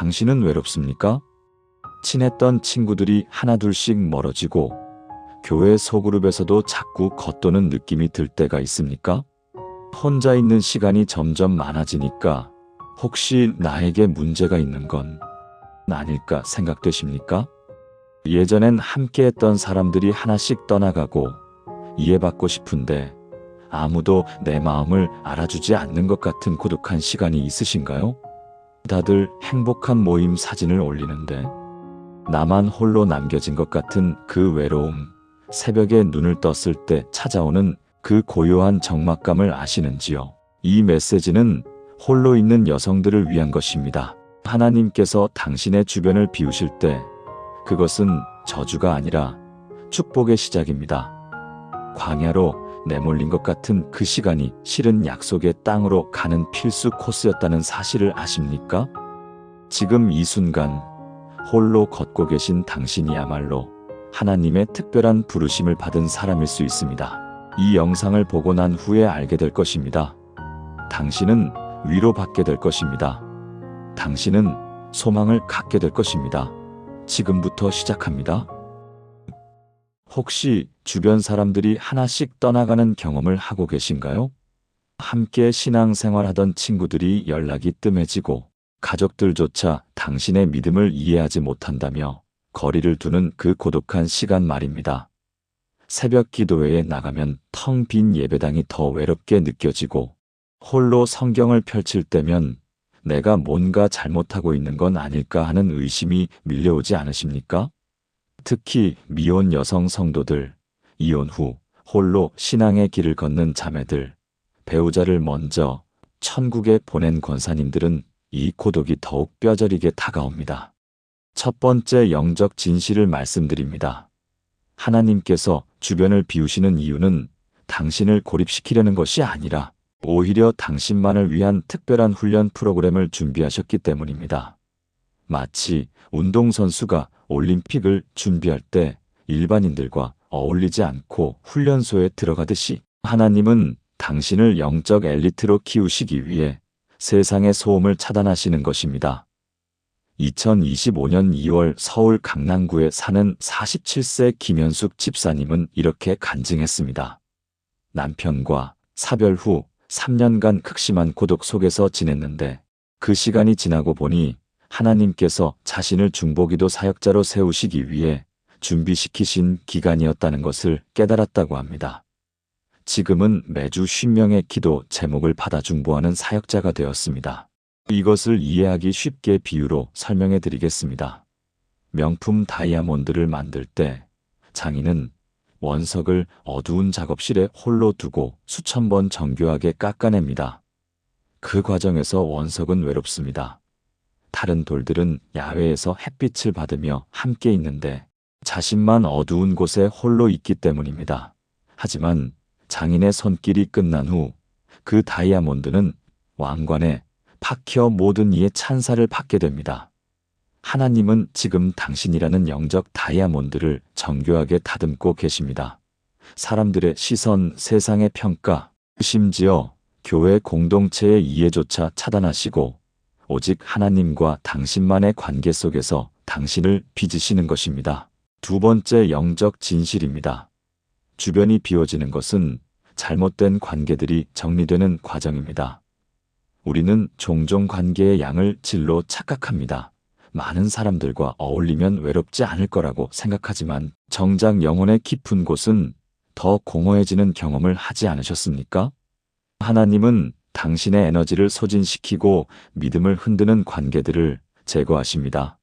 당신은 외롭습니까? 친했던 친구들이 하나둘씩 멀어지고 교회 소그룹에서도 자꾸 겉도는 느낌이 들 때가 있습니까? 혼자 있는 시간이 점점 많아지니까 혹시 나에게 문제가 있는 건 아닐까 생각되십니까? 예전엔 함께했던 사람들이 하나씩 떠나가고 이해받고 싶은데 아무도 내 마음을 알아주지 않는 것 같은 고독한 시간이 있으신가요? 다들 행복한 모임 사진을 올리는데 나만 홀로 남겨진 것 같은 그 외로움, 새벽에 눈을 떴을 때 찾아오는 그 고요한 적막감을 아시는지요? 이 메시지는 홀로 있는 여성들을 위한 것입니다. 하나님께서 당신의 주변을 비우실 때 그것은 저주가 아니라 축복의 시작입니다. 광야로 내몰린 것 같은 그 시간이 실은 약속의 땅으로 가는 필수 코스였다는 사실을 아십니까? 지금 이 순간 홀로 걷고 계신 당신이야말로 하나님의 특별한 부르심을 받은 사람일 수 있습니다. 이 영상을 보고 난 후에 알게 될 것입니다. 당신은 위로받게 될 것입니다. 당신은 소망을 갖게 될 것입니다. 지금부터 시작합니다. 혹시 주변 사람들이 하나씩 떠나가는 경험을 하고 계신가요? 함께 신앙생활하던 친구들이 연락이 뜸해지고 가족들조차 당신의 믿음을 이해하지 못한다며 거리를 두는 그 고독한 시간 말입니다. 새벽 기도회에 나가면 텅 빈 예배당이 더 외롭게 느껴지고 홀로 성경을 펼칠 때면 내가 뭔가 잘못하고 있는 건 아닐까 하는 의심이 밀려오지 않으십니까? 특히 미혼 여성 성도들, 이혼 후 홀로 신앙의 길을 걷는 자매들, 배우자를 먼저 천국에 보낸 권사님들은 이 고독이 더욱 뼈저리게 다가옵니다. 첫 번째 영적 진실을 말씀드립니다. 하나님께서 주변을 비우시는 이유는 당신을 고립시키려는 것이 아니라 오히려 당신만을 위한 특별한 훈련 프로그램을 준비하셨기 때문입니다. 마치 운동선수가 올림픽을 준비할 때 일반인들과 어울리지 않고 훈련소에 들어가듯이 하나님은 당신을 영적 엘리트로 키우시기 위해 세상의 소음을 차단하시는 것입니다. 2025년 2월 서울 강남구에 사는 47세 김현숙 집사님은 이렇게 간증했습니다. 남편과 사별 후 3년간 극심한 고독 속에서 지냈는데 그 시간이 지나고 보니 하나님께서 자신을 중보기도 사역자로 세우시기 위해 준비시키신 기간이었다는 것을 깨달았다고 합니다. 지금은 매주 50명의 기도 제목을 받아 중보하는 사역자가 되었습니다. 이것을 이해하기 쉽게 비유로 설명해 드리겠습니다. 명품 다이아몬드를 만들 때 장인은 원석을 어두운 작업실에 홀로 두고 수천 번 정교하게 깎아냅니다. 그 과정에서 원석은 외롭습니다. 다른 돌들은 야외에서 햇빛을 받으며 함께 있는데 자신만 어두운 곳에 홀로 있기 때문입니다. 하지만 장인의 손길이 끝난 후 그 다이아몬드는 왕관에 박혀 모든 이의 찬사를 받게 됩니다. 하나님은 지금 당신이라는 영적 다이아몬드를 정교하게 다듬고 계십니다. 사람들의 시선, 세상의 평가, 심지어 교회 공동체의 이해조차 차단하시고 오직 하나님과 당신만의 관계 속에서 당신을 빚으시는 것입니다. 두 번째 영적 진실입니다. 주변이 비워지는 것은 잘못된 관계들이 정리되는 과정입니다. 우리는 종종 관계의 양을 질로 착각합니다. 많은 사람들과 어울리면 외롭지 않을 거라고 생각하지만 정작 영혼의 깊은 곳은 더 공허해지는 경험을 하지 않으셨습니까? 하나님은 당신의 에너지를 소진시키고 믿음을 흔드는 관계들을 제거하십니다.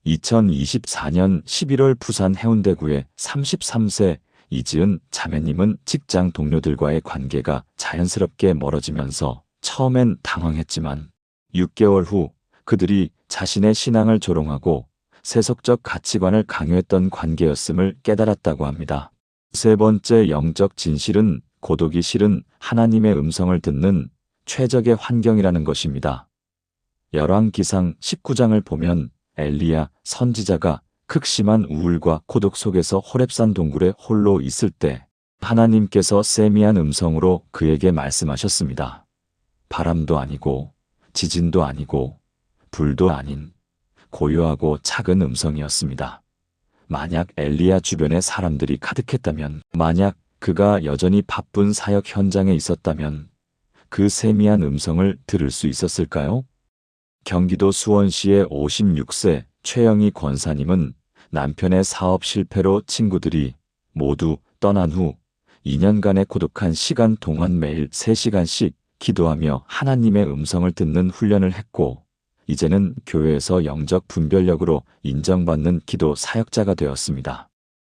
2024년 11월 부산 해운대구의 33세 이지은 자매님은 직장 동료들과의 관계가 자연스럽게 멀어지면서 처음엔 당황했지만 6개월 후 그들이 자신의 신앙을 조롱하고 세속적 가치관을 강요했던 관계였음을 깨달았다고 합니다. 세 번째 영적 진실은 고독이 실은 하나님의 음성을 듣는 최적의 환경이라는 것입니다. 열왕기상 19장을 보면 엘리야 선지자가 극심한 우울과 고독 속에서 호렙산 동굴에 홀로 있을 때 하나님께서 세미한 음성으로 그에게 말씀하셨습니다. 바람도 아니고 지진도 아니고 불도 아닌 고요하고 작은 음성이었습니다. 만약 엘리야 주변에 사람들이 가득했다면, 만약 그가 여전히 바쁜 사역 현장에 있었다면 그 세미한 음성을 들을 수 있었을까요? 경기도 수원시의 56세 최영희 권사님은 남편의 사업 실패로 친구들이 모두 떠난 후 2년간의 고독한 시간 동안 매일 3시간씩 기도하며 하나님의 음성을 듣는 훈련을 했고, 이제는 교회에서 영적 분별력으로 인정받는 기도 사역자가 되었습니다.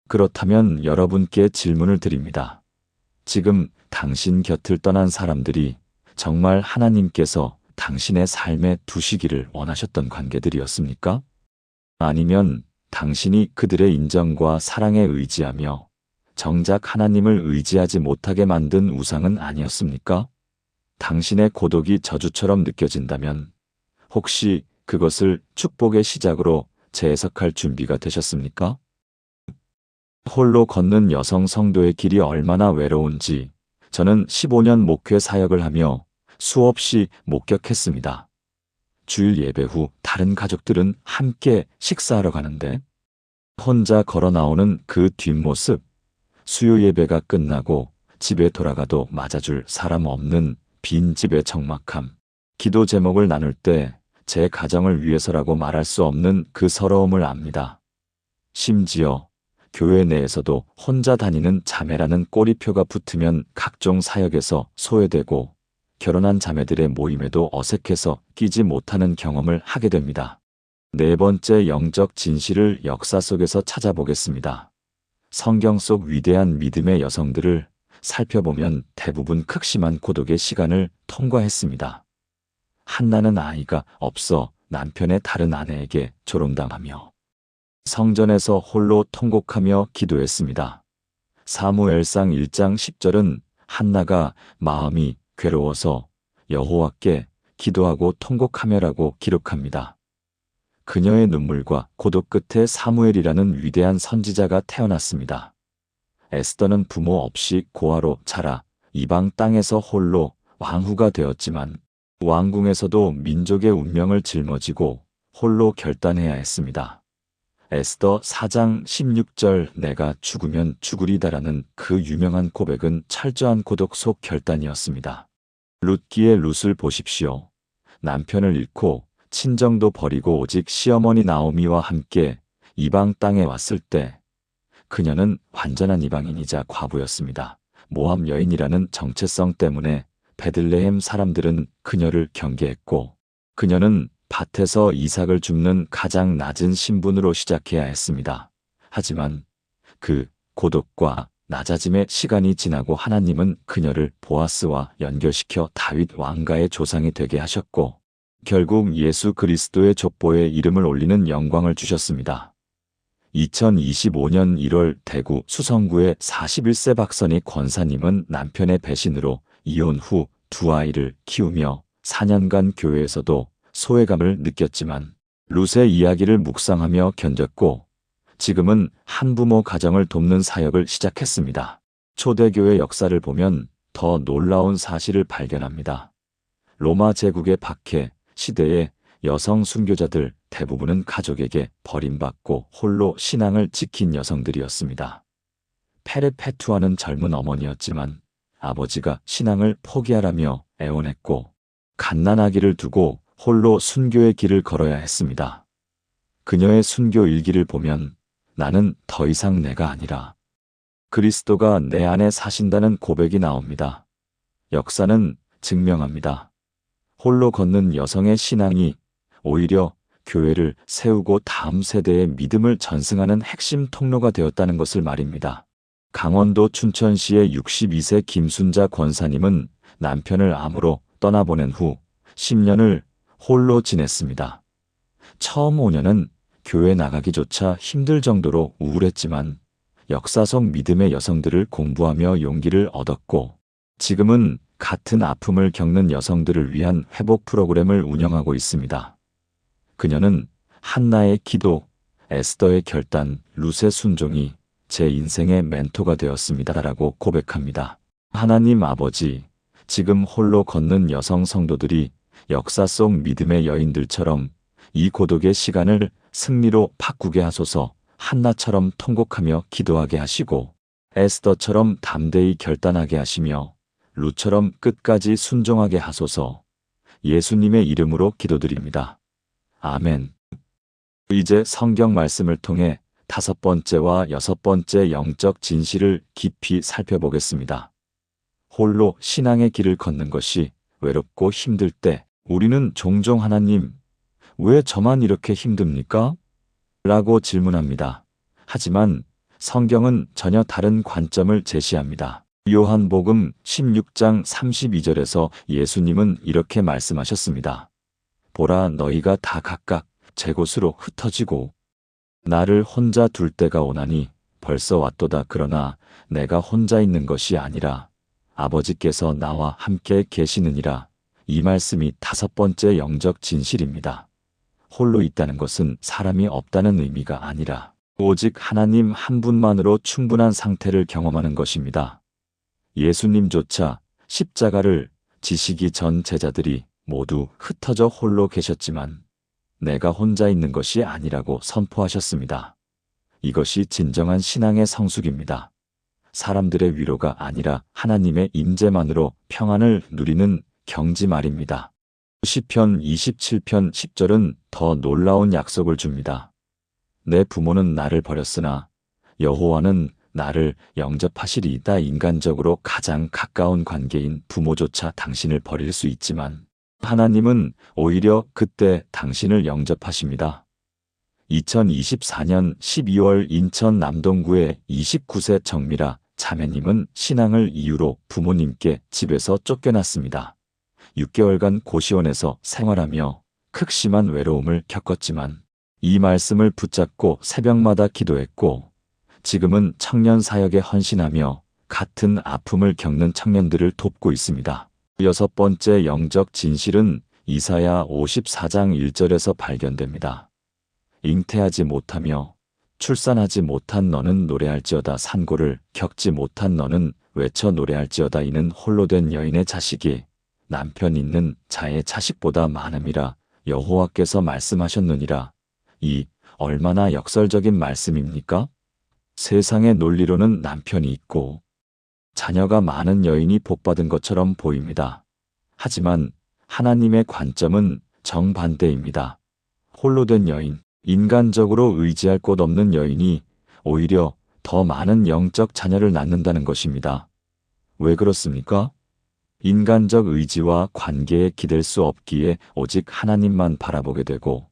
그렇다면 여러분께 질문을 드립니다. 지금 당신 곁을 떠난 사람들이 정말 하나님께서 당신의 삶에 두시기를 원하셨던 관계들이었습니까? 아니면 당신이 그들의 인정과 사랑에 의지하며 정작 하나님을 의지하지 못하게 만든 우상은 아니었습니까? 당신의 고독이 저주처럼 느껴진다면 혹시 그것을 축복의 시작으로 재해석할 준비가 되셨습니까? 홀로 걷는 여성 성도의 길이 얼마나 외로운지 저는 15년 목회 사역을 하며 수없이 목격했습니다. 주일 예배 후 다른 가족들은 함께 식사하러 가는데 혼자 걸어 나오는 그 뒷모습, 수요 예배가 끝나고 집에 돌아가도 맞아줄 사람 없는 빈 집의 적막함, 기도 제목을 나눌 때 제 가정을 위해서라고 말할 수 없는 그 서러움을 압니다. 심지어 교회 내에서도 혼자 다니는 자매라는 꼬리표가 붙으면 각종 사역에서 소외되고 결혼한 자매들의 모임에도 어색해서 끼지 못하는 경험을 하게 됩니다. 네 번째 영적 진실을 역사 속에서 찾아보겠습니다. 성경 속 위대한 믿음의 여성들을 살펴보면 대부분 극심한 고독의 시간을 통과했습니다. 한나는 아이가 없어 남편의 다른 아내에게 조롱당하며 성전에서 홀로 통곡하며 기도했습니다. 사무엘상 1장 10절은 한나가 마음이 괴로워서 여호와께 기도하고 통곡하며라고 기록합니다. 그녀의 눈물과 고독 끝에 사무엘이라는 위대한 선지자가 태어났습니다. 에스더는 부모 없이 고아로 자라 이방 땅에서 홀로 왕후가 되었지만 왕궁에서도 민족의 운명을 짊어지고 홀로 결단해야 했습니다. 에스더 4장 16절 내가 죽으면 죽으리다라는 그 유명한 고백은 철저한 고독 속 결단이었습니다. 룻기의 룻을 보십시오. 남편을 잃고 친정도 버리고 오직 시어머니 나오미와 함께 이방 땅에 왔을 때 그녀는 완전한 이방인이자 과부였습니다. 모압 여인이라는 정체성 때문에 베들레헴 사람들은 그녀를 경계했고 그녀는 밭에서 이삭을 줍는 가장 낮은 신분으로 시작해야 했습니다. 하지만 그 고독과 낮아짐의 시간이 지나고 하나님은 그녀를 보아스와 연결시켜 다윗 왕가의 조상이 되게 하셨고 결국 예수 그리스도의 족보에 이름을 올리는 영광을 주셨습니다. 2025년 1월 대구 수성구의 41세 박선희 권사님은 남편의 배신으로 이혼 후 2아이를 키우며 4년간 교회에서도 소외감을 느꼈지만 룻의 이야기를 묵상하며 견뎠고 지금은 한부모 가정을 돕는 사역을 시작했습니다. 초대교회 역사를 보면 더 놀라운 사실을 발견합니다. 로마 제국의 박해 시대의 여성 순교자들 대부분은 가족에게 버림받고 홀로 신앙을 지킨 여성들이었습니다. 페르페투아는 젊은 어머니였지만 아버지가 신앙을 포기하라며 애원했고 갓난아기를 두고 홀로 순교의 길을 걸어야 했습니다. 그녀의 순교 일기를 보면 나는 더 이상 내가 아니라 그리스도가 내 안에 사신다는 고백이 나옵니다. 역사는 증명합니다. 홀로 걷는 여성의 신앙이 오히려 교회를 세우고 다음 세대의 믿음을 전승하는 핵심 통로가 되었다는 것을 말입니다. 강원도 춘천시의 62세 김순자 권사님은 남편을 암으로 떠나보낸 후 10년을 홀로 지냈습니다. 처음 5년은 교회 나가기조차 힘들 정도로 우울했지만 역사 속 믿음의 여성들을 공부하며 용기를 얻었고 지금은 같은 아픔을 겪는 여성들을 위한 회복 프로그램을 운영하고 있습니다. 그녀는 한나의 기도, 에스더의 결단, 룻의 순종이 제 인생의 멘토가 되었습니다라고 고백합니다. 하나님 아버지, 지금 홀로 걷는 여성 성도들이 역사 속 믿음의 여인들처럼 이 고독의 시간을 승리로 바꾸게 하소서. 한나처럼 통곡하며 기도하게 하시고 에스더처럼 담대히 결단하게 하시며 룻처럼 끝까지 순종하게 하소서. 예수님의 이름으로 기도드립니다. 아멘. 이제 성경 말씀을 통해 5번째와 6번째 영적 진실을 깊이 살펴보겠습니다. 홀로 신앙의 길을 걷는 것이 외롭고 힘들 때 우리는 종종 하나님, 왜 저만 이렇게 힘듭니까? 라고 질문합니다. 하지만 성경은 전혀 다른 관점을 제시합니다. 요한복음 16장 32절에서 예수님은 이렇게 말씀하셨습니다. 보라, 너희가 다 각각 제 곳으로 흩어지고 나를 혼자 둘 때가 오나니 벌써 왔도다. 그러나 내가 혼자 있는 것이 아니라 아버지께서 나와 함께 계시느니라. 이 말씀이 5번째 영적 진실입니다. 홀로 있다는 것은 사람이 없다는 의미가 아니라 오직 하나님 한 분만으로 충분한 상태를 경험하는 것입니다. 예수님조차 십자가를 지시기 전 제자들이 모두 흩어져 홀로 계셨지만 내가 혼자 있는 것이 아니라고 선포하셨습니다. 이것이 진정한 신앙의 성숙입니다. 사람들의 위로가 아니라 하나님의 임재만으로 평안을 누리는 경지 말입니다. 시편 27편 10절은 더 놀라운 약속을 줍니다. 내 부모는 나를 버렸으나 여호와는 나를 영접하시리이다. 인간적으로 가장 가까운 관계인 부모조차 당신을 버릴 수 있지만 하나님은 오히려 그때 당신을 영접하십니다. 2024년 12월 인천 남동구의 29세 정미라 자매님은 신앙을 이유로 부모님께 집에서 쫓겨났습니다. 6개월간 고시원에서 생활하며 극심한 외로움을 겪었지만 이 말씀을 붙잡고 새벽마다 기도했고 지금은 청년 사역에 헌신하며 같은 아픔을 겪는 청년들을 돕고 있습니다. 6번째 영적 진실은 이사야 54장 1절에서 발견됩니다. 잉태하지 못하며 출산하지 못한 너는 노래할지어다. 산고를 겪지 못한 너는 외쳐 노래할지어다. 이는 홀로 된 여인의 자식이 남편 있는 자의 자식보다 많음이라 여호와께서 말씀하셨느니라. 이 얼마나 역설적인 말씀입니까? 세상의 논리로는 남편이 있고 자녀가 많은 여인이 복받은 것처럼 보입니다. 하지만 하나님의 관점은 정반대입니다. 홀로 된 여인, 인간적으로 의지할 곳 없는 여인이 오히려 더 많은 영적 자녀를 낳는다는 것입니다. 왜 그렇습니까? 인간적 의지와 관계에 기댈 수 없기에 오직 하나님만 바라보게 되고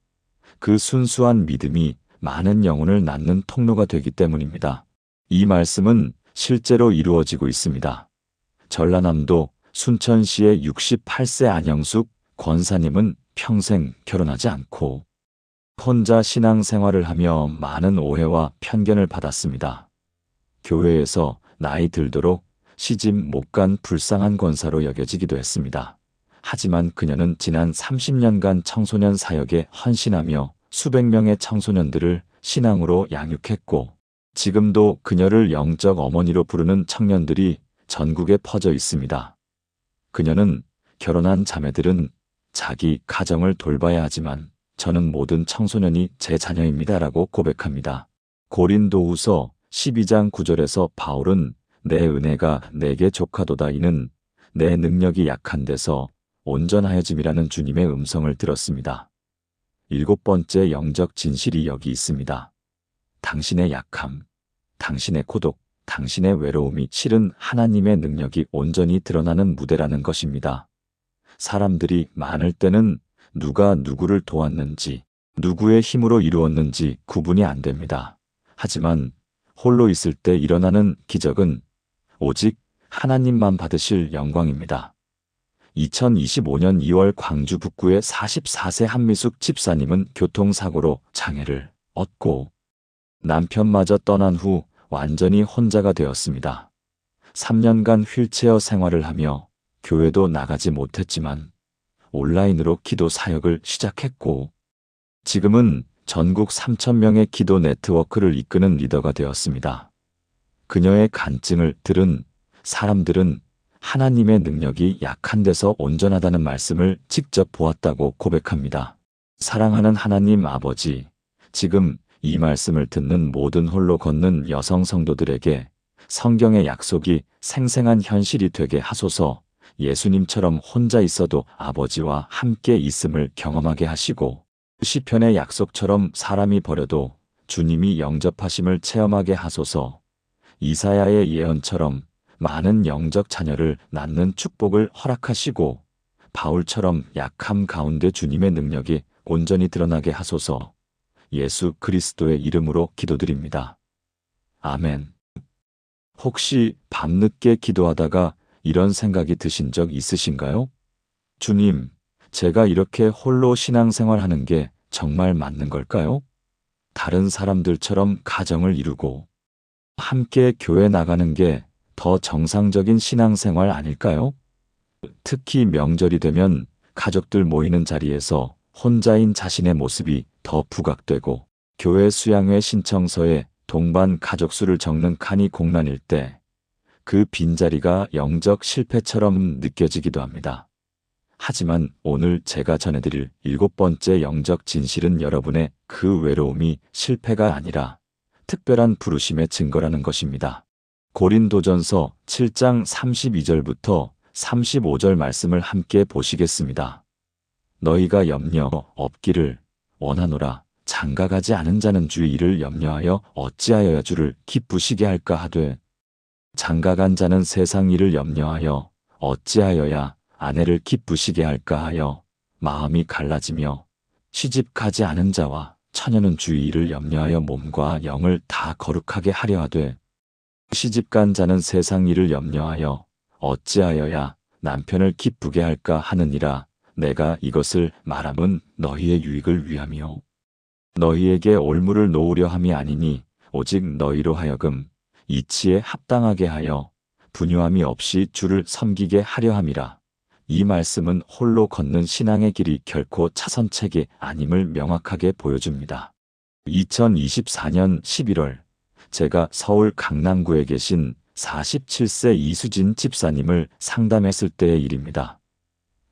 그 순수한 믿음이 많은 영혼을 낳는 통로가 되기 때문입니다. 이 말씀은 실제로 이루어지고 있습니다. 전라남도 순천시의 68세 안영숙 권사님은 평생 결혼하지 않고 혼자 신앙생활을 하며 많은 오해와 편견을 받았습니다. 교회에서 나이 들도록 시집 못 간 불쌍한 권사로 여겨지기도 했습니다. 하지만 그녀는 지난 30년간 청소년 사역에 헌신하며 수백 명의 청소년들을 신앙으로 양육했고 지금도 그녀를 영적 어머니로 부르는 청년들이 전국에 퍼져 있습니다. 그녀는 결혼한 자매들은 자기 가정을 돌봐야 하지만 저는 모든 청소년이 제 자녀입니다라고 고백합니다. 고린도후서 12장 9절에서 바울은 내 은혜가 내게 족하도다. 이는 내 능력이 약한 데서 온전하여짐이라는 주님의 음성을 들었습니다. 7번째 영적 진실이 여기 있습니다. 당신의 약함, 당신의 고독, 당신의 외로움이 실은 하나님의 능력이 온전히 드러나는 무대라는 것입니다. 사람들이 많을 때는 누가 누구를 도왔는지, 누구의 힘으로 이루었는지 구분이 안 됩니다. 하지만 홀로 있을 때 일어나는 기적은 오직 하나님만 받으실 영광입니다. 2025년 2월 광주 북구의 44세 한미숙 집사님은 교통사고로 장애를 얻고 남편마저 떠난 후 완전히 혼자가 되었습니다. 3년간 휠체어 생활을 하며 교회도 나가지 못했지만 온라인으로 기도 사역을 시작했고 지금은 전국 3,000명의 기도 네트워크를 이끄는 리더가 되었습니다. 그녀의 간증을 들은 사람들은 하나님의 능력이 약한 데서 온전하다는 말씀을 직접 보았다고 고백합니다. 사랑하는 하나님 아버지, 지금 이 말씀을 듣는 모든 홀로 걷는 여성 성도들에게 성경의 약속이 생생한 현실이 되게 하소서. 예수님처럼 혼자 있어도 아버지와 함께 있음을 경험하게 하시고, 시편의 약속처럼 사람이 버려도 주님이 영접하심을 체험하게 하소서. 이사야의 예언처럼 많은 영적 자녀를 낳는 축복을 허락하시고, 바울처럼 약함 가운데 주님의 능력이 온전히 드러나게 하소서. 예수 그리스도의 이름으로 기도드립니다. 아멘. 혹시 밤늦게 기도하다가 이런 생각이 드신 적 있으신가요? 주님, 제가 이렇게 홀로 신앙생활하는 게 정말 맞는 걸까요? 다른 사람들처럼 가정을 이루고 함께 교회 나가는 게 더 정상적인 신앙생활 아닐까요? 특히 명절이 되면 가족들 모이는 자리에서 혼자인 자신의 모습이 더 부각되고, 교회 수양회 신청서에 동반 가족수를 적는 칸이 공란일 때 그 빈자리가 영적 실패처럼 느껴지기도 합니다. 하지만 오늘 제가 전해드릴 7번째 영적 진실은 여러분의 그 외로움이 실패가 아니라 특별한 부르심의 증거라는 것입니다. 고린도전서 7장 32절부터 35절 말씀을 함께 보시겠습니다. 너희가 염려 없기를 원하노라. 장가가지 않은 자는 주의 일을 염려하여 어찌하여 주를 기쁘시게 할까 하되, 장가간 자는 세상 일을 염려하여 어찌하여야 아내를 기쁘시게 할까 하여 마음이 갈라지며, 시집가지 않은 자와 처녀는 주의 일을 염려하여 몸과 영을 다 거룩하게 하려 하되, 시집간 자는 세상 일을 염려하여 어찌하여야 남편을 기쁘게 할까 하느니라. 내가 이것을 말함은 너희의 유익을 위함이요 너희에게 올무를 놓으려 함이 아니니, 오직 너희로 하여금 이치에 합당하게 하여 분유함이 없이 주를 섬기게 하려 함이라. 이 말씀은 홀로 걷는 신앙의 길이 결코 차선책이 아님을 명확하게 보여줍니다. 2024년 11월 제가 서울 강남구에 계신 47세 이수진 집사님을 상담했을 때의 일입니다.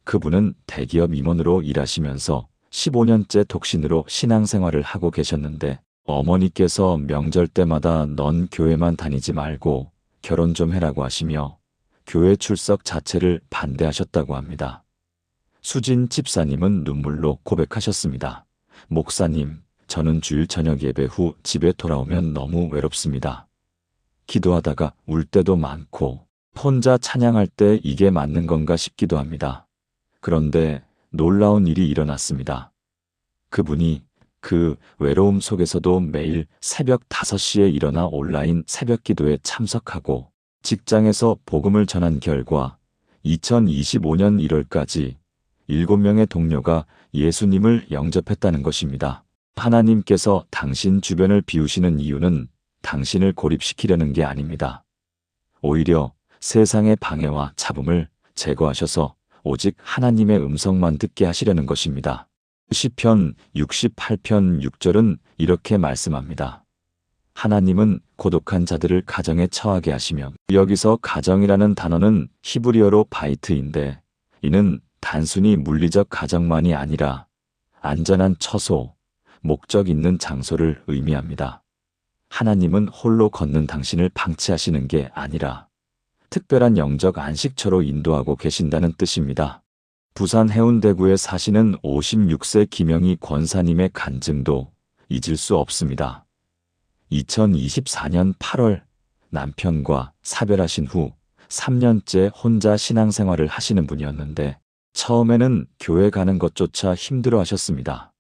그분은 대기업 임원으로 일하시면서 15년째 독신으로 신앙생활을 하고 계셨는데, 어머니께서 명절 때마다 넌 교회만 다니지 말고 결혼 좀 해라고 하시며 교회 출석 자체를 반대하셨다고 합니다. 수진 집사님은 눈물로 고백하셨습니다. 목사님, 저는 주일 저녁 예배 후 집에 돌아오면 너무 외롭습니다. 기도하다가 울 때도 많고 혼자 찬양할 때 이게 맞는 건가 싶기도 합니다. 그런데 놀라운 일이 일어났습니다. 그분이 그 외로움 속에서도 매일 새벽 5시에 일어나 온라인 새벽 기도에 참석하고 직장에서 복음을 전한 결과 2025년 1월까지 7명의 동료가 예수님을 영접했다는 것입니다. 하나님께서 당신 주변을 비우시는 이유는 당신을 고립시키려는 게 아닙니다. 오히려 세상의 방해와 잡음을 제거하셔서 오직 하나님의 음성만 듣게 하시려는 것입니다. 시편 68편 6절은 이렇게 말씀합니다. 하나님은 고독한 자들을 가정에 처하게 하시며, 여기서 가정이라는 단어는 히브리어로 바이트인데, 이는 단순히 물리적 가정만이 아니라 안전한 처소, 목적 있는 장소를 의미합니다. 하나님은 홀로 걷는 당신을 방치하시는 게 아니라 특별한 영적 안식처로 인도하고 계신다는 뜻입니다. 부산 해운대구에 사시는 56세 김영희 권사님의 간증도 잊을 수 없습니다. 2024년 8월 남편과 사별하신 후 3년째 혼자 신앙생활을 하시는 분이었는데, 처음에는 교회 가는 것조차 힘들어 하셨습니다.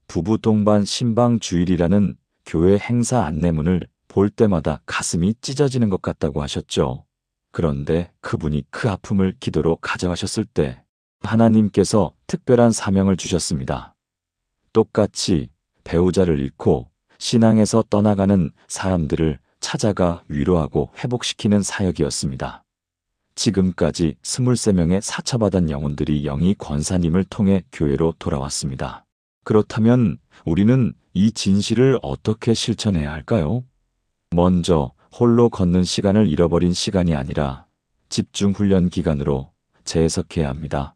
부부 동반 신방 주일이라는 교회 행사 안내문을 볼 때마다 가슴이 찢어지는 것 같다고 하셨죠. 그런데 그분이 그 아픔을 기도로 가져가셨을 때 하나님께서 특별한 사명을 주셨습니다. 똑같이 배우자를 잃고 신앙에서 떠나가는 사람들을 찾아가 위로하고 회복시키는 사역이었습니다. 지금까지 23명의 사처받은 영혼들이 영희 권사님을 통해 교회로 돌아왔습니다. 그렇다면 우리는 이 진실을 어떻게 실천해야 할까요? 먼저 홀로 걷는 시간을 잃어버린 시간이 아니라 집중훈련 기간으로 재해석해야 합니다.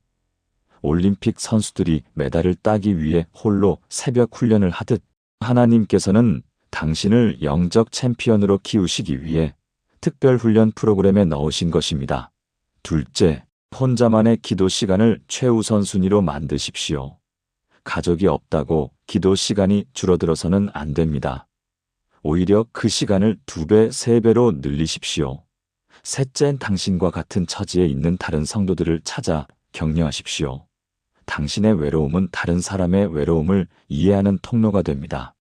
올림픽 선수들이 메달을 따기 위해 홀로 새벽 훈련을 하듯 하나님께서는 당신을 영적 챔피언으로 키우시기 위해 특별 훈련 프로그램에 넣으신 것입니다. 둘째, 혼자만의 기도 시간을 최우선 순위로 만드십시오. 가족이 없다고 기도 시간이 줄어들어서는 안 됩니다. 오히려 그 시간을 2배, 3배로 늘리십시오. 셋째, 당신과 같은 처지에 있는 다른 성도들을 찾아 격려하십시오. 당신의 외로움은 다른 사람의 외로움을 이해하는 통로가 됩니다.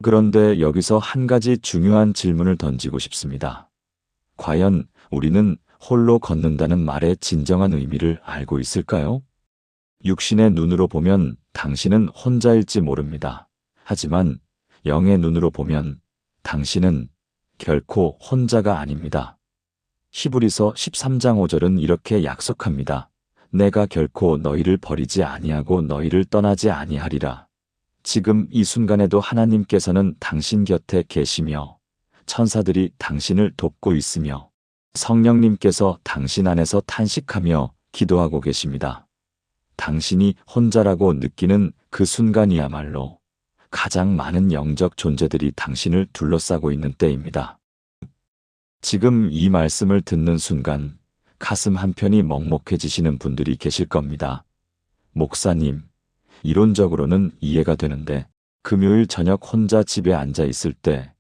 그런데 여기서 한 가지 중요한 질문을 던지고 싶습니다. 과연 우리는 홀로 걷는다는 말의 진정한 의미를 알고 있을까요? 육신의 눈으로 보면 당신은 혼자일지 모릅니다. 하지만 영의 눈으로 보면 당신은 결코 혼자가 아닙니다. 히브리서 13장 5절은 이렇게 약속합니다. 내가 결코 너희를 버리지 아니하고 너희를 떠나지 아니하리라. 지금 이 순간에도 하나님께서는 당신 곁에 계시며 천사들이 당신을 돕고 있으며 성령님께서 당신 안에서 탄식하며 기도하고 계십니다. 당신이 혼자라고 느끼는 그 순간이야말로 가장 많은 영적 존재들이 당신을 둘러싸고 있는 때입니다. 지금 이 말씀을 듣는 순간 가슴 한편이 먹먹해지시는 분들이 계실 겁니다. 목사님, 이론적으로는 이해가 되는데 금요일 저녁 혼자 집에 앉아 있을 때,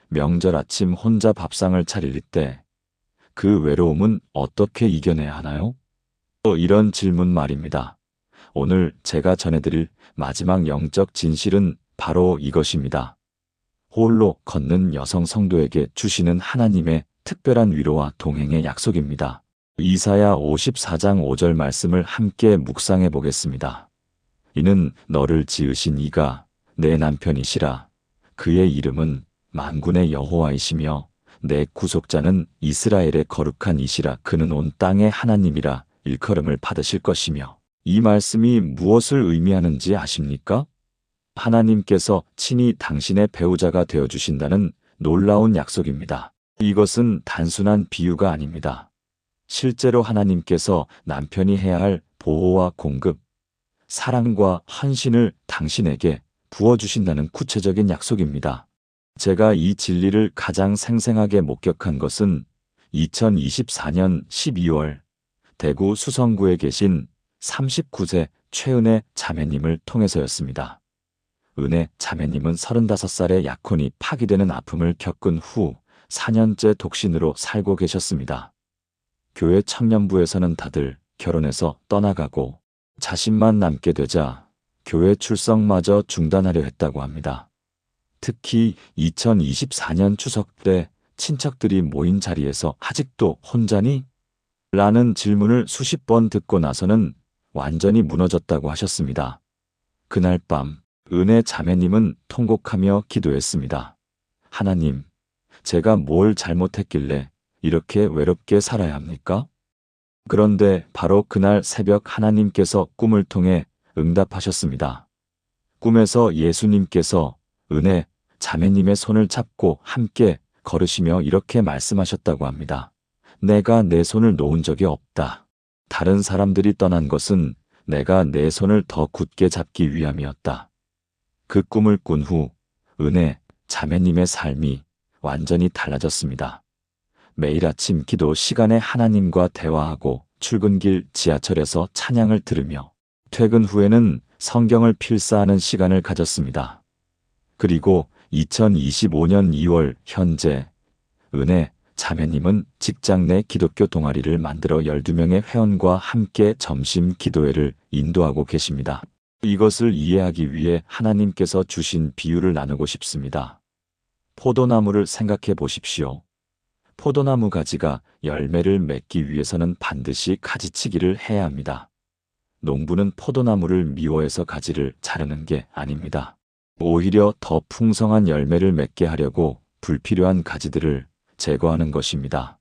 명절 아침 혼자 밥상을 차릴 때 그 외로움은 어떻게 이겨내야 하나요? 이런 질문 말입니다. 오늘 제가 전해드릴 마지막 영적 진실은 바로 이것입니다. 홀로 걷는 여성 성도에게 주시는 하나님의 특별한 위로와 동행의 약속입니다. 이사야 54장 5절 말씀을 함께 묵상해 보겠습니다. 이는 너를 지으신 이가 내 남편이시라. 그의 이름은 만군의 여호와이시며 내 구속자는 이스라엘의 거룩한 이시라. 그는 온 땅의 하나님이라 일컬음을 받으실 것이며. 이 말씀이 무엇을 의미하는지 아십니까? 하나님께서 친히 당신의 배우자가 되어주신다는 놀라운 약속입니다. 이것은 단순한 비유가 아닙니다. 실제로 하나님께서 남편이 해야 할 보호와 공급, 사랑과 헌신을 당신에게 부어주신다는 구체적인 약속입니다. 제가 이 진리를 가장 생생하게 목격한 것은 2024년 12월 대구 수성구에 계신 39세 최은혜 자매님을 통해서였습니다. 은혜 자매님은 35살에 약혼이 파기되는 아픔을 겪은 후 4년째 독신으로 살고 계셨습니다. 교회 청년부에서는 다들 결혼해서 떠나가고 자신만 남게 되자 교회 출석마저 중단하려 했다고 합니다. 특히 2024년 추석 때 친척들이 모인 자리에서 아직도 혼자니? 라는 질문을 수십 번 듣고 나서는 완전히 무너졌다고 하셨습니다. 그날 밤 은혜 자매님은 통곡하며 기도했습니다. 하나님, 제가 뭘 잘못했길래 이렇게 외롭게 살아야 합니까? 그런데 바로 그날 새벽 하나님께서 꿈을 통해 응답하셨습니다. 꿈에서 예수님께서 은혜 자매님의 손을 잡고 함께 걸으시며 이렇게 말씀하셨다고 합니다. 내가 내 손을 놓은 적이 없다. 다른 사람들이 떠난 것은 내가 내 손을 더 굳게 잡기 위함이었다. 그 꿈을 꾼 후 은혜 자매님의 삶이 완전히 달라졌습니다. 매일 아침 기도 시간에 하나님과 대화하고 출근길 지하철에서 찬양을 들으며 퇴근 후에는 성경을 필사하는 시간을 가졌습니다. 그리고 2025년 2월 현재 은혜 자매님은 직장 내 기독교 동아리를 만들어 12명의 회원과 함께 점심 기도회를 인도하고 계십니다. 이것을 이해하기 위해 하나님께서 주신 비유를 나누고 싶습니다. 포도나무를 생각해 보십시오. 포도나무 가지가 열매를 맺기 위해서는 반드시 가지치기를 해야 합니다. 농부는 포도나무를 미워해서 가지를 자르는 게 아닙니다. 오히려 더 풍성한 열매를 맺게 하려고 불필요한 가지들을 제거하는 것입니다.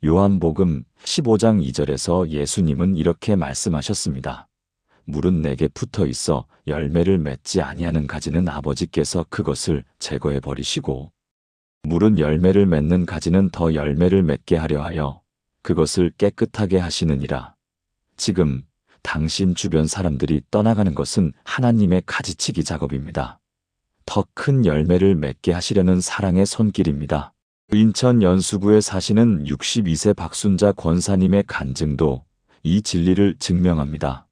요한복음 15장 2절에서 예수님은 이렇게 말씀하셨습니다. 물은 내게 붙어 있어 열매를 맺지 아니하는 가지는 아버지께서 그것을 제거해 버리시고 물은 열매를 맺는 가지는 더 열매를 맺게 하려 하여 그것을 깨끗하게 하시느니라. 지금 당신 주변 사람들이 떠나가는 것은 하나님의 가지치기 작업입니다. 더 큰 열매를 맺게 하시려는 사랑의 손길입니다. 인천 연수구에 사시는 62세 박순자 권사님의 간증도 이 진리를 증명합니다.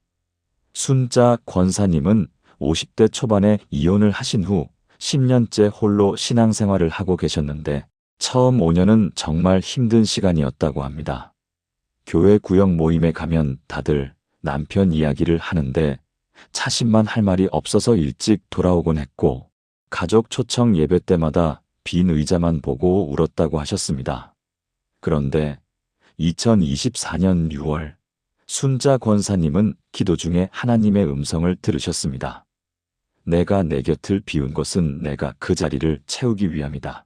순자 권사님은 50대 초반에 이혼을 하신 후 10년째 홀로 신앙생활을 하고 계셨는데 처음 5년은 정말 힘든 시간이었다고 합니다. 교회 구역 모임에 가면 다들 남편 이야기를 하는데 자신만 할 말이 없어서 일찍 돌아오곤 했고 가족 초청 예배 때마다 빈 의자만 보고 울었다고 하셨습니다. 그런데 2024년 6월 순자 권사님은 기도 중에 하나님의 음성을 들으셨습니다. 내가 내 곁을 비운 것은 내가 그 자리를 채우기 위함이다.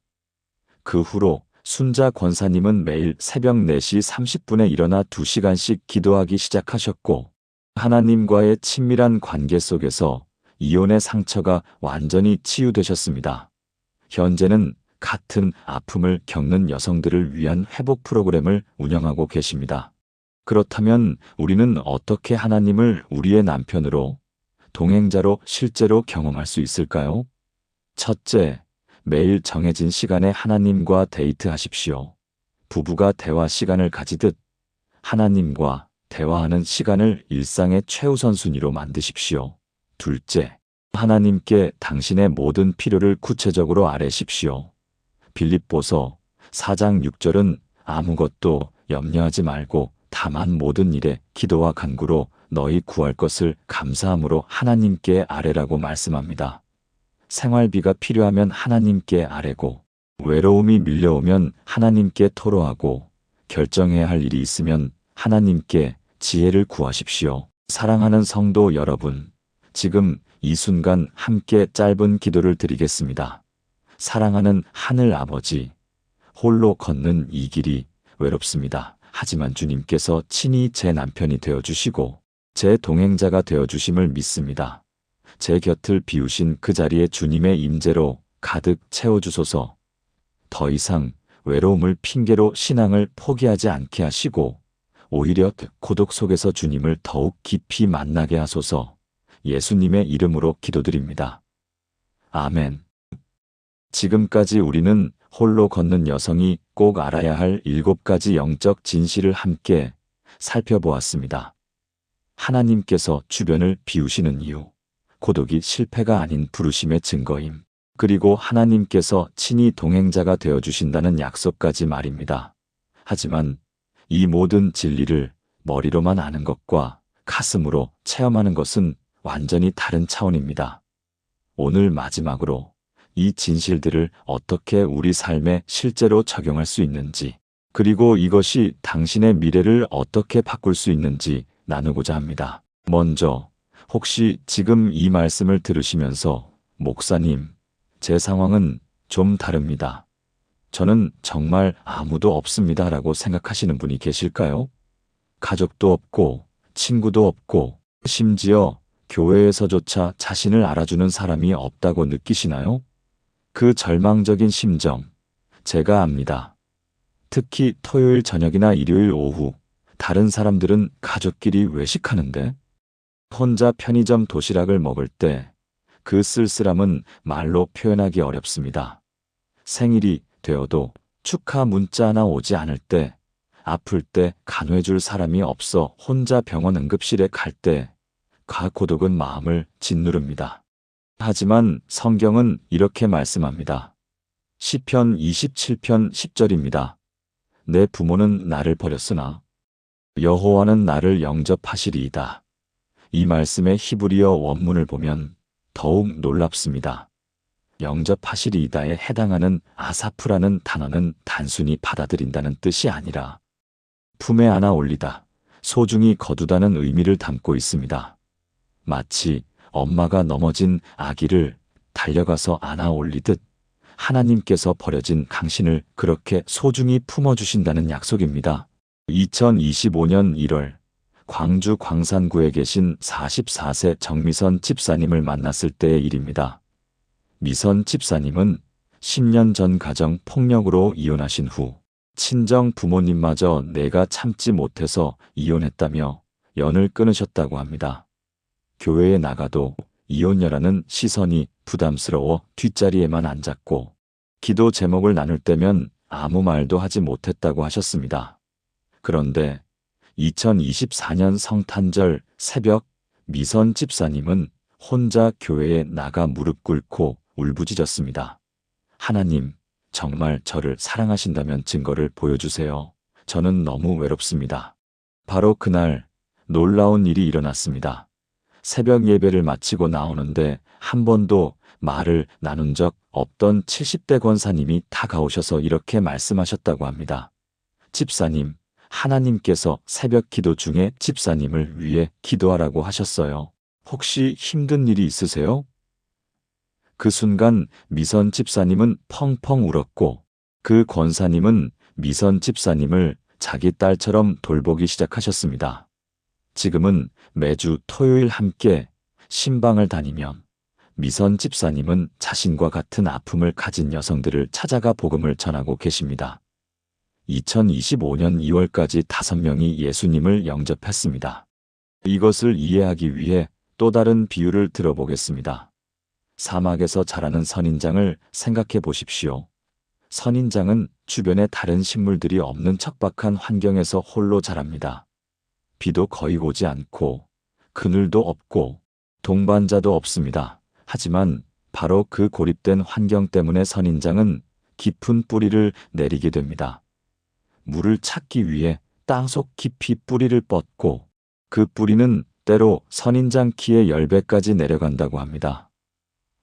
그 후로 순자 권사님은 매일 새벽 4시 30분에 일어나 2시간씩 기도하기 시작하셨고 하나님과의 친밀한 관계 속에서 이혼의 상처가 완전히 치유되셨습니다. 현재는 같은 아픔을 겪는 여성들을 위한 회복 프로그램을 운영하고 계십니다. 그렇다면 우리는 어떻게 하나님을 우리의 남편으로, 동행자로 실제로 경험할 수 있을까요? 첫째, 매일 정해진 시간에 하나님과 데이트하십시오. 부부가 대화 시간을 가지듯 하나님과 대화하는 시간을 일상의 최우선 순위로 만드십시오. 둘째, 하나님께 당신의 모든 필요를 구체적으로 아뢰십시오. 빌립보서 4장 6절은 아무것도 염려하지 말고 다만 모든 일에 기도와 간구로 너희 구할 것을 감사함으로 하나님께 아뢰라고 말씀합니다. 생활비가 필요하면 하나님께 아뢰고 외로움이 밀려오면 하나님께 토로하고 결정해야 할 일이 있으면 하나님께 지혜를 구하십시오. 사랑하는 성도 여러분, 지금 이 순간 함께 짧은 기도를 드리겠습니다. 사랑하는 하늘 아버지, 홀로 걷는 이 길이 외롭습니다. 하지만 주님께서 친히 제 남편이 되어주시고 제 동행자가 되어주심을 믿습니다. 제 곁을 비우신 그 자리에 주님의 임재로 가득 채워주소서. 더 이상 외로움을 핑계로 신앙을 포기하지 않게 하시고 오히려 고독 속에서 주님을 더욱 깊이 만나게 하소서. 예수님의 이름으로 기도드립니다. 아멘. 지금까지 우리는 홀로 걷는 여성이 꼭 알아야 할 7가지 영적 진실을 함께 살펴보았습니다. 하나님께서 주변을 비우시는 이유, 고독이 실패가 아닌 부르심의 증거임, 그리고 하나님께서 친히 동행자가 되어주신다는 약속까지 말입니다. 하지만 이 모든 진리를 머리로만 아는 것과 가슴으로 체험하는 것은 완전히 다른 차원입니다. 오늘 마지막으로 이 진실들을 어떻게 우리 삶에 실제로 적용할 수 있는지, 그리고 이것이 당신의 미래를 어떻게 바꿀 수 있는지 나누고자 합니다. 먼저, 혹시 지금 이 말씀을 들으시면서 목사님, 제 상황은 좀 다릅니다. 저는 정말 아무도 없습니다 라고 생각하시는 분이 계실까요? 가족도 없고 친구도 없고 심지어 교회에서조차 자신을 알아주는 사람이 없다고 느끼시나요? 그 절망적인 심정, 제가 압니다. 특히 토요일 저녁이나 일요일 오후, 다른 사람들은 가족끼리 외식하는데 혼자 편의점 도시락을 먹을 때 그 쓸쓸함은 말로 표현하기 어렵습니다. 생일이 되어도 축하 문자 하나 오지 않을 때, 아플 때 간호해줄 사람이 없어 혼자 병원 응급실에 갈 때, 고독은 마음을 짓누릅니다. 하지만 성경은 이렇게 말씀합니다. 시편 27편 10절입니다. 내 부모는 나를 버렸으나 여호와는 나를 영접하시리이다. 이 말씀의 히브리어 원문을 보면 더욱 놀랍습니다. 영접하시리이다에 해당하는 아사프라는 단어는 단순히 받아들인다는 뜻이 아니라 품에 안아 올리다, 소중히 거두다는 의미를 담고 있습니다. 마치 엄마가 넘어진 아기를 달려가서 안아 올리듯 하나님께서 버려진 당신을 그렇게 소중히 품어주신다는 약속입니다. 2025년 1월 광주 광산구에 계신 44세 정미선 집사님을 만났을 때의 일입니다. 미선 집사님은 10년 전 가정 폭력으로 이혼하신 후 친정 부모님마저 내가 참지 못해서 이혼했다며 연을 끊으셨다고 합니다. 교회에 나가도 이혼녀라는 시선이 부담스러워 뒷자리에만 앉았고 기도 제목을 나눌 때면 아무 말도 하지 못했다고 하셨습니다. 그런데 2024년 성탄절 새벽 미선 집사님은 혼자 교회에 나가 무릎 꿇고 울부짖었습니다. 하나님, 정말 저를 사랑하신다면 증거를 보여주세요. 저는 너무 외롭습니다. 바로 그날 놀라운 일이 일어났습니다. 새벽 예배를 마치고 나오는데 한 번도 말을 나눈 적 없던 70대 권사님이 다가오셔서 이렇게 말씀하셨다고 합니다. 집사님, 하나님께서 새벽 기도 중에 집사님을 위해 기도하라고 하셨어요. 혹시 힘든 일이 있으세요? 그 순간 미선 집사님은 펑펑 울었고 그 권사님은 미선 집사님을 자기 딸처럼 돌보기 시작하셨습니다. 지금은 매주 토요일 함께 신방을 다니면 미선 집사님은 자신과 같은 아픔을 가진 여성들을 찾아가 복음을 전하고 계십니다. 2025년 2월까지 5명이 예수님을 영접했습니다. 이것을 이해하기 위해 또 다른 비유를 들어보겠습니다. 사막에서 자라는 선인장을 생각해 보십시오. 선인장은 주변에 다른 식물들이 없는 척박한 환경에서 홀로 자랍니다. 비도 거의 오지 않고 그늘도 없고 동반자도 없습니다. 하지만 바로 그 고립된 환경 때문에 선인장은 깊은 뿌리를 내리게 됩니다. 물을 찾기 위해 땅속 깊이 뿌리를 뻗고 그 뿌리는 때로 선인장 키의 10배까지 내려간다고 합니다.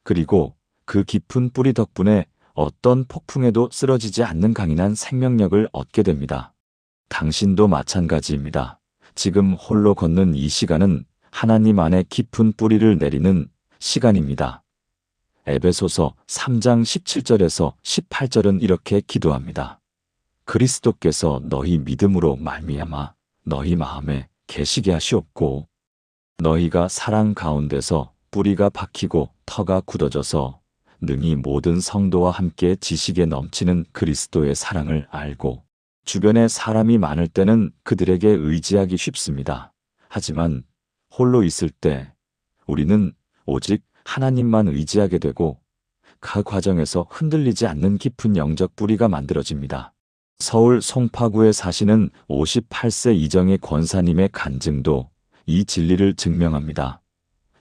그리고 그 깊은 뿌리 덕분에 어떤 폭풍에도 쓰러지지 않는 강인한 생명력을 얻게 됩니다. 당신도 마찬가지입니다. 지금 홀로 걷는 이 시간은 하나님 안에 깊은 뿌리를 내리는 시간입니다. 에베소서 3장 17절에서 18절은 이렇게 기도합니다. 그리스도께서 너희 믿음으로 말미암아 너희 마음에 계시게 하시옵고 너희가 사랑 가운데서 뿌리가 박히고 터가 굳어져서 능히 모든 성도와 함께 지식에 넘치는 그리스도의 사랑을 알고 주변에 사람이 많을 때는 그들에게 의지하기 쉽습니다. 하지만 홀로 있을 때 우리는 오직 하나님만 의지하게 되고 그 과정에서 흔들리지 않는 깊은 영적 뿌리가 만들어집니다. 서울 송파구에 사시는 58세 이정희 권사님의 간증도 이 진리를 증명합니다.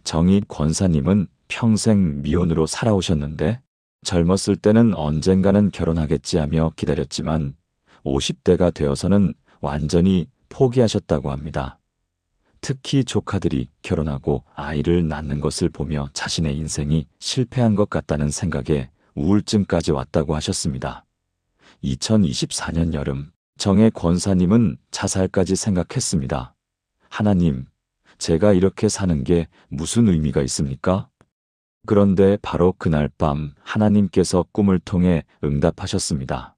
정희 권사님은 평생 미혼으로 살아오셨는데 젊었을 때는 언젠가는 결혼하겠지 하며 기다렸지만 50대가 되어서는 완전히 포기하셨다고 합니다. 특히 조카들이 결혼하고 아이를 낳는 것을 보며 자신의 인생이 실패한 것 같다는 생각에 우울증까지 왔다고 하셨습니다. 2024년 여름 정혜 권사님은 자살까지 생각했습니다. 하나님, 제가 이렇게 사는 게 무슨 의미가 있습니까? 그런데 바로 그날 밤 하나님께서 꿈을 통해 응답하셨습니다.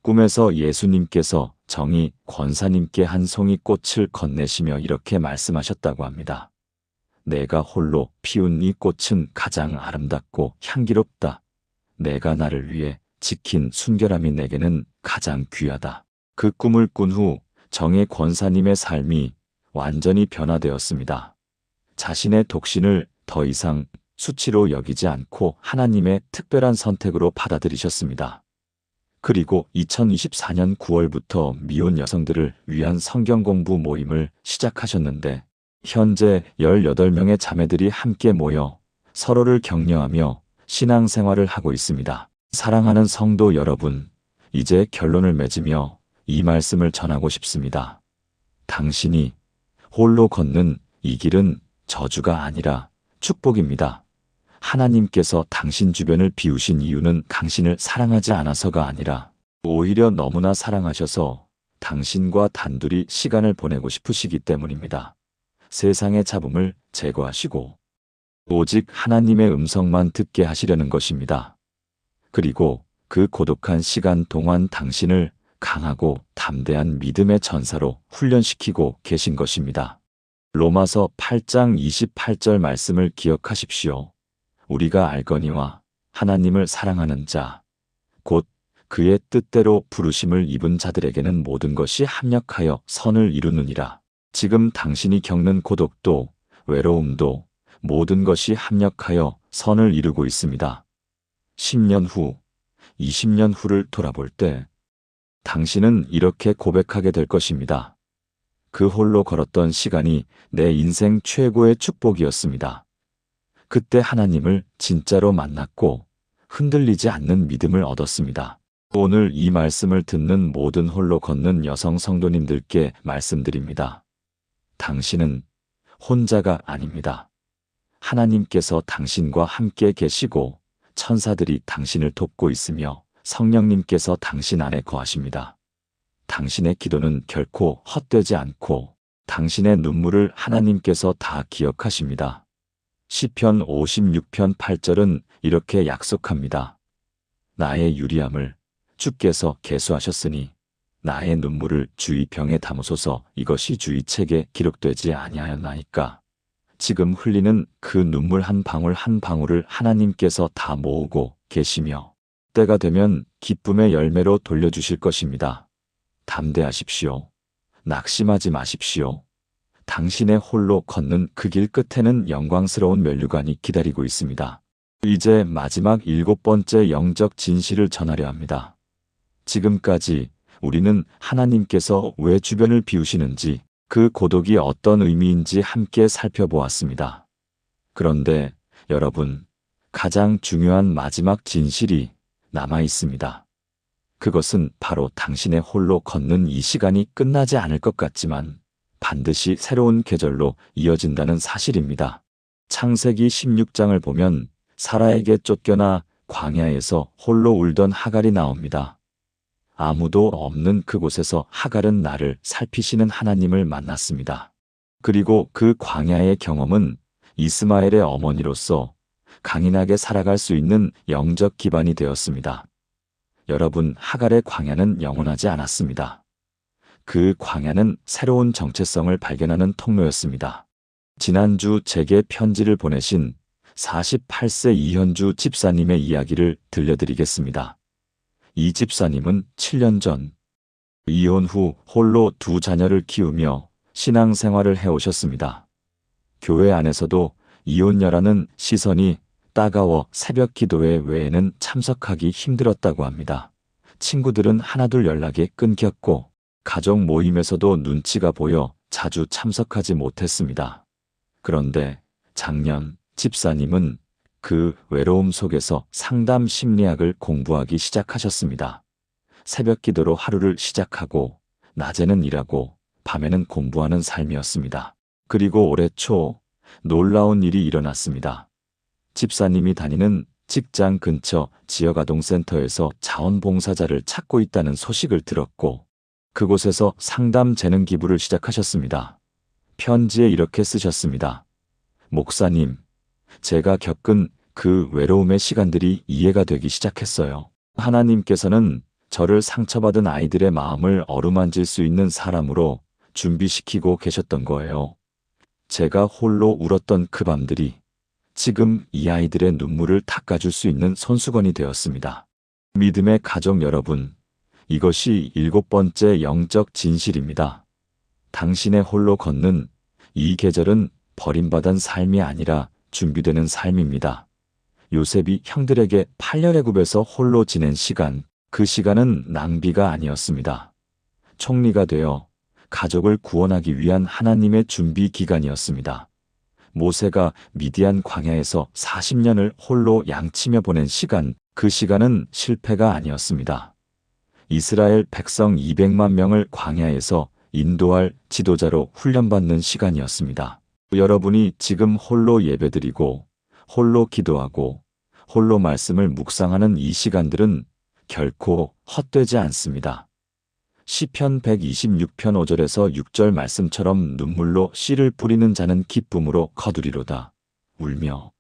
꿈에서 예수님께서 정희 권사님께 한 송이 꽃을 건네시며 이렇게 말씀하셨다고 합니다. 내가 홀로 피운 이 꽃은 가장 아름답고 향기롭다. 내가 나를 위해 지킨 순결함이 내게는 가장 귀하다. 그 꿈을 꾼 후 정혜 권사님의 삶이 완전히 변화되었습니다. 자신의 독신을 더 이상 수치로 여기지 않고 하나님의 특별한 선택으로 받아들이셨습니다. 그리고 2024년 9월부터 미혼 여성들을 위한 성경 공부 모임을 시작하셨는데 현재 18명의 자매들이 함께 모여 서로를 격려하며 신앙생활을 하고 있습니다. 사랑하는 성도 여러분, 이제 결론을 맺으며 이 말씀을 전하고 싶습니다. 당신이 홀로 걷는 이 길은 저주가 아니라 축복입니다. 하나님께서 당신 주변을 비우신 이유는 당신을 사랑하지 않아서가 아니라 오히려 너무나 사랑하셔서 당신과 단둘이 시간을 보내고 싶으시기 때문입니다. 세상의 잡음을 제거하시고 오직 하나님의 음성만 듣게 하시려는 것입니다. 그리고 그 고독한 시간 동안 당신을 강하고 담대한 믿음의 전사로 훈련시키고 계신 것입니다. 로마서 8장 28절 말씀을 기억하십시오. 우리가 알거니와 하나님을 사랑하는 자, 곧 그의 뜻대로 부르심을 입은 자들에게는 모든 것이 합력하여 선을 이루느니라. 지금 당신이 겪는 고독도, 외로움도 모든 것이 합력하여 선을 이루고 있습니다. 10년 후, 20년 후를 돌아볼 때 당신은 이렇게 고백하게 될 것입니다. 그 홀로 걸었던 시간이 내 인생 최고의 축복이었습니다. 그때 하나님을 진짜로 만났고 흔들리지 않는 믿음을 얻었습니다. 오늘 이 말씀을 듣는 모든 홀로 걷는 여성 성도님들께 말씀드립니다. 당신은 혼자가 아닙니다. 하나님께서 당신과 함께 계시고 천사들이 당신을 돕고 있으며 성령님께서 당신 안에 거하십니다. 당신의 기도는 결코 헛되지 않고 당신의 눈물을 하나님께서 다 기억하십니다. 시편 56편 8절은 이렇게 약속합니다. 나의 유리함을 주께서 계수하셨으니 나의 눈물을 주의 병에 담으소서. 이것이 주의 책에 기록되지 아니하였나이까. 지금 흘리는 그 눈물 한 방울 한 방울을 하나님께서 다 모으고 계시며 때가 되면 기쁨의 열매로 돌려주실 것입니다. 담대하십시오. 낙심하지 마십시오. 당신의 홀로 걷는 그 길 끝에는 영광스러운 면류관이 기다리고 있습니다. 이제 마지막 7번째 영적 진실을 전하려 합니다. 지금까지 우리는 하나님께서 왜 주변을 비우시는지, 그 고독이 어떤 의미인지 함께 살펴보았습니다. 그런데 여러분, 가장 중요한 마지막 진실이 남아 있습니다. 그것은 바로 당신의 홀로 걷는 이 시간이 끝나지 않을 것 같지만 반드시 새로운 계절로 이어진다는 사실입니다. 창세기 16장을 보면 사라에게 쫓겨나 광야에서 홀로 울던 하갈이 나옵니다. 아무도 없는 그곳에서 하갈은 나를 살피시는 하나님을 만났습니다. 그리고 그 광야의 경험은 이스마엘의 어머니로서 강인하게 살아갈 수 있는 영적 기반이 되었습니다. 여러분, 하갈의 광야는 영원하지 않았습니다. 그 광야는 새로운 정체성을 발견하는 통로였습니다. 지난주 제게 편지를 보내신 48세 이현주 집사님의 이야기를 들려드리겠습니다. 이 집사님은 7년 전 이혼 후 홀로 2자녀를 키우며 신앙생활을 해오셨습니다. 교회 안에서도 이혼녀라는 시선이 따가워 새벽 기도회 외에는 참석하기 힘들었다고 합니다. 친구들은 하나둘 연락이 끊겼고 가족 모임에서도 눈치가 보여 자주 참석하지 못했습니다. 그런데 작년 집사님은 그 외로움 속에서 상담 심리학을 공부하기 시작하셨습니다. 새벽 기도로 하루를 시작하고 낮에는 일하고 밤에는 공부하는 삶이었습니다. 그리고 올해 초 놀라운 일이 일어났습니다. 집사님이 다니는 직장 근처 지역아동센터에서 자원봉사자를 찾고 있다는 소식을 들었고 그곳에서 상담 재능 기부를 시작하셨습니다. 편지에 이렇게 쓰셨습니다. 목사님, 제가 겪은 그 외로움의 시간들이 이해가 되기 시작했어요. 하나님께서는 저를 상처받은 아이들의 마음을 어루만질 수 있는 사람으로 준비시키고 계셨던 거예요. 제가 홀로 울었던 그 밤들이 지금 이 아이들의 눈물을 닦아줄 수 있는 손수건이 되었습니다. 믿음의 가족 여러분, 이것이 7번째 영적 진실입니다. 당신의 홀로 걷는 이 계절은 버림받은 삶이 아니라 준비되는 삶입니다. 요셉이 형들에게 팔려애굽에서 홀로 지낸 시간, 그 시간은 낭비가 아니었습니다. 총리가 되어 가족을 구원하기 위한 하나님의 준비 기간이었습니다. 모세가 미디안 광야에서 40년을 홀로 양치며 보낸 시간, 그 시간은 실패가 아니었습니다. 이스라엘 백성 200만 명을 광야에서 인도할 지도자로 훈련받는 시간이었습니다. 여러분이 지금 홀로 예배드리고 홀로 기도하고 홀로 말씀을 묵상하는 이 시간들은 결코 헛되지 않습니다. 시편 126편 5절에서 6절 말씀처럼 눈물로 씨를 뿌리는 자는 기쁨으로 거두리로다. 울며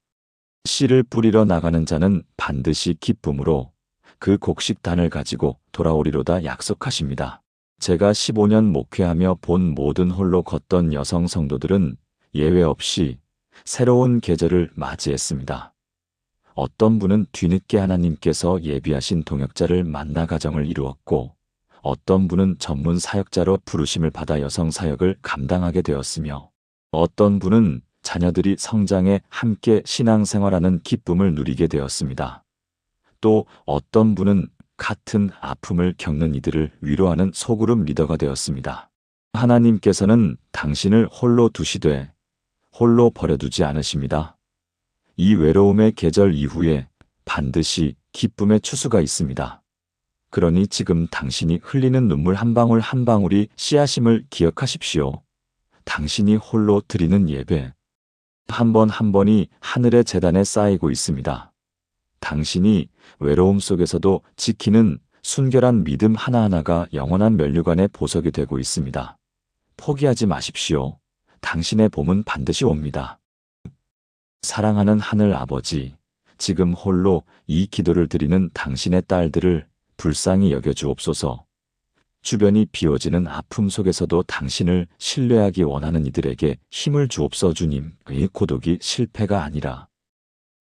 씨를 뿌리러 나가는 자는 반드시 기쁨으로 그 곡식단을 가지고 돌아오리로다 약속하십니다. 제가 15년 목회하며 본 모든 홀로 걷던 여성 성도들은 예외 없이 새로운 계절을 맞이했습니다. 어떤 분은 뒤늦게 하나님께서 예비하신 동역자를 만나 가정을 이루었고 어떤 분은 전문 사역자로 부르심을 받아 여성 사역을 감당하게 되었으며, 어떤 분은 자녀들이 성장해 함께 신앙생활하는 기쁨을 누리게 되었습니다. 또 어떤 분은 같은 아픔을 겪는 이들을 위로하는 소그룹 리더가 되었습니다. 하나님께서는 당신을 홀로 두시되 홀로 버려두지 않으십니다. 이 외로움의 계절 이후에 반드시 기쁨의 추수가 있습니다. 그러니 지금 당신이 흘리는 눈물 한 방울 한 방울이 씨앗임을 기억하십시오. 당신이 홀로 드리는 예배 한 번 한 번이 하늘의 제단에 쌓이고 있습니다. 당신이 외로움 속에서도 지키는 순결한 믿음 하나하나가 영원한 면류관의 보석이 되고 있습니다. 포기하지 마십시오. 당신의 봄은 반드시 옵니다. 사랑하는 하늘 아버지, 지금 홀로 이 기도를 드리는 당신의 딸들을 불쌍히 여겨주옵소서. 주변이 비워지는 아픔 속에서도 당신을 신뢰하기 원하는 이들에게 힘을 주옵소. 주님, 이 고독이 실패가 아니라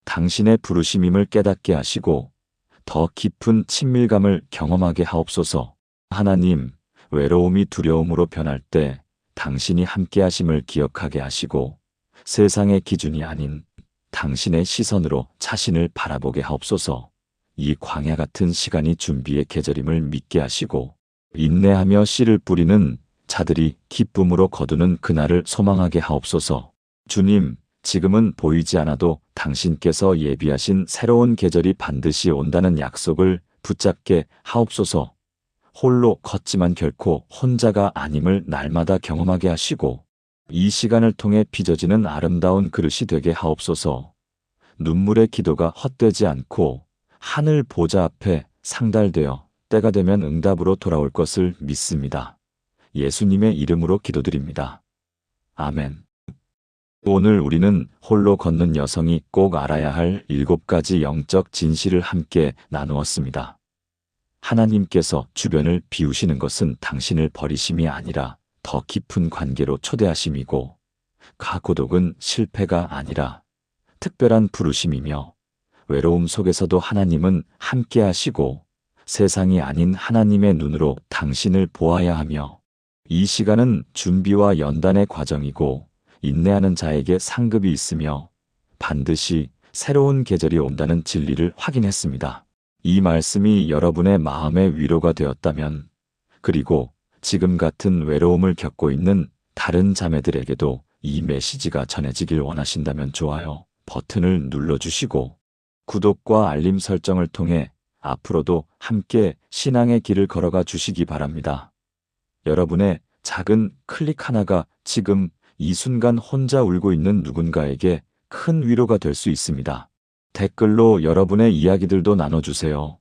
당신의 부르심임을 깨닫게 하시고 더 깊은 친밀감을 경험하게 하옵소서. 하나님, 외로움이 두려움으로 변할 때 당신이 함께하심을 기억하게 하시고 세상의 기준이 아닌 당신의 시선으로 자신을 바라보게 하옵소서. 이 광야 같은 시간이 준비의 계절임을 믿게 하시고 인내하며 씨를 뿌리는 자들이 기쁨으로 거두는 그날을 소망하게 하옵소서. 주님, 지금은 보이지 않아도 당신께서 예비하신 새로운 계절이 반드시 온다는 약속을 붙잡게 하옵소서. 홀로 걷지만 결코 혼자가 아님을 날마다 경험하게 하시고 이 시간을 통해 빚어지는 아름다운 그릇이 되게 하옵소서. 눈물의 기도가 헛되지 않고 하늘 보좌 앞에 상달되어 때가 되면 응답으로 돌아올 것을 믿습니다. 예수님의 이름으로 기도드립니다. 아멘. 오늘 우리는 홀로 걷는 여성이 꼭 알아야 할 7가지 영적 진실을 함께 나누었습니다. 하나님께서 주변을 비우시는 것은 당신을 버리심이 아니라 더 깊은 관계로 초대하심이고, 가고독은 실패가 아니라 특별한 부르심이며, 외로움 속에서도 하나님은 함께 하시고 세상이 아닌 하나님의 눈으로 당신을 보아야 하며, 이 시간은 준비와 연단의 과정이고 인내하는 자에게 상급이 있으며 반드시 새로운 계절이 온다는 진리를 확인했습니다. 이 말씀이 여러분의 마음의 위로가 되었다면, 그리고 지금 같은 외로움을 겪고 있는 다른 자매들에게도 이 메시지가 전해지길 원하신다면 좋아요 버튼을 눌러주시고 구독과 알림 설정을 통해 앞으로도 함께 신앙의 길을 걸어가 주시기 바랍니다. 여러분의 작은 클릭 하나가 지금 이 순간 혼자 울고 있는 누군가에게 큰 위로가 될 수 있습니다. 댓글로 여러분의 이야기들도 나눠주세요.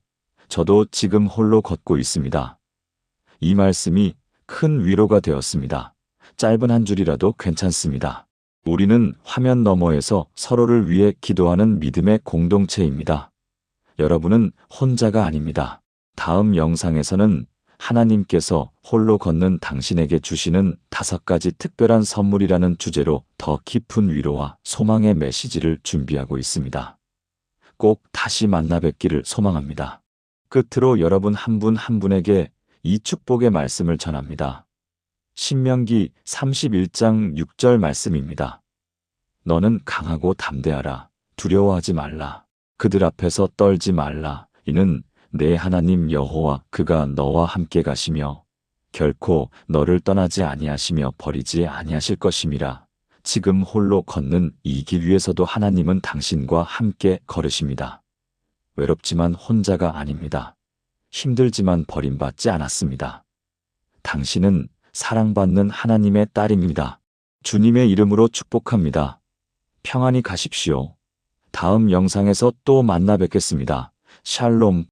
저도 지금 홀로 걷고 있습니다. 이 말씀이 큰 위로가 되었습니다. 짧은 한 줄이라도 괜찮습니다. 우리는 화면 너머에서 서로를 위해 기도하는 믿음의 공동체입니다. 여러분은 혼자가 아닙니다. 다음 영상에서는 하나님께서 홀로 걷는 당신에게 주시는 5가지 특별한 선물이라는 주제로 더 깊은 위로와 소망의 메시지를 준비하고 있습니다. 꼭 다시 만나 뵙기를 소망합니다. 끝으로 여러분 한 분 한 분에게 이 축복의 말씀을 전합니다. 신명기 31장 6절 말씀입니다. 너는 강하고 담대하라. 두려워하지 말라. 그들 앞에서 떨지 말라. 이는 내 하나님 여호와 그가 너와 함께 가시며 결코 너를 떠나지 아니하시며 버리지 아니하실 것임이라. 지금 홀로 걷는 이 길 위에서도 하나님은 당신과 함께 걸으십니다. 외롭지만 혼자가 아닙니다. 힘들지만 버림받지 않았습니다. 당신은 사랑받는 하나님의 딸입니다. 주님의 이름으로 축복합니다. 평안히 가십시오. 다음 영상에서 또 만나 뵙겠습니다. 샬롬.